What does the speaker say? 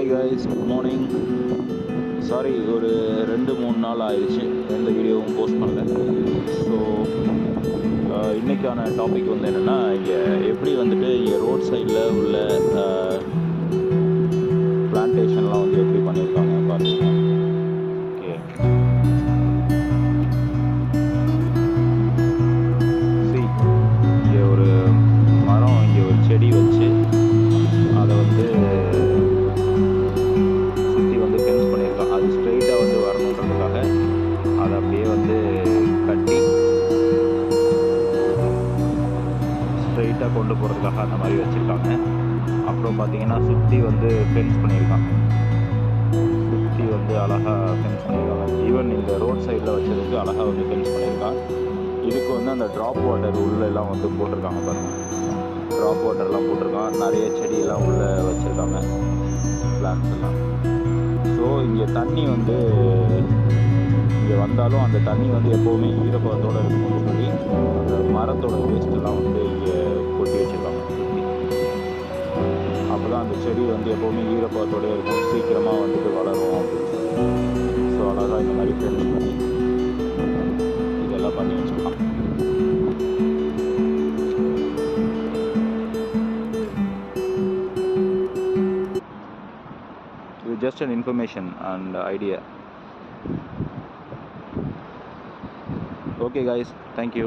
Hi guys, good morning. Sorry, ஒரு 2-3 நாள் ஆயிடுச்சு எந்த வீடியோவும் போஸ்ட் பண்ணல. ஸோ இன்றைக்கான டாபிக் வந்து என்னென்னா, இங்கே எப்படி வந்துட்டு இங்கே ரோட் சைடில் உள்ள பிளான்டேஷன்லாம் வந்து எப்படி பண்ணியிருக்காங்க பாருங்க. ஓகே, இங்கே ஒரு மரம், இங்கே ஒரு செடி வச்சு அதை வந்து சுற்றி வந்து ஃபென்ஸ் பண்ணியிருக்காங்க. அது ஸ்ட்ரெயிட்டாக வந்து வரணுன்றதுக்காக அதை அப்படியே வந்து கட்டி ஸ்ட்ரெயிட்டாக கொண்டு போகிறதுக்காக அந்த மாதிரி வச்சுருக்காங்க. அப்புறம் பார்த்தீங்கன்னா சுற்றி வந்து ஃபென்ஸ் பண்ணியிருக்காங்க. சுற்றி வந்து அழகாக ஃபென்ஸ் பண்ணியிருக்காங்க. ஈவன் இந்த ரோட் சைடில் வச்சதுக்கு அழகாக வந்து ஃபென்ஸ் பண்ணியிருக்காங்க. இதுக்கு வந்து அந்த ட்ராப் வாட்டர் உள்ளெல்லாம் வந்து போட்டிருக்காங்க பாருங்கள். ட்ராப் வாட்டர்லாம் போட்டிருக்காங்க. நிறைய செடியெல்லாம் உள்ளே வச்சுருக்காங்க, பிளான்ஸ் எல்லாம். ஸோ இங்கே தண்ணி வந்து இங்கே வந்தாலும் அந்த தண்ணி வந்து எப்போவுமே ஈரப்பதத்தோடு இருக்கணும்னு சொல்லி அந்த மரத்தோட வேஸ்ட்டெல்லாம் வந்து இங்கே கொட்டி வச்சுருக்காங்க சுற்றி. அப்போ தான் அந்த செடி வந்து எப்போவுமே ஈரப்பதத்தோடு இருக்கும், சீக்கிரமாக வந்துட்டு வளரும் அப்படின்னு சொல்லி. ஸோ அழகாக இந்த மாதிரி ஃபென்ஸ் பண்ணி இதெல்லாம் பண்ணி வச்சுருக்கான். Just an information and idea. Okay guys, thank you.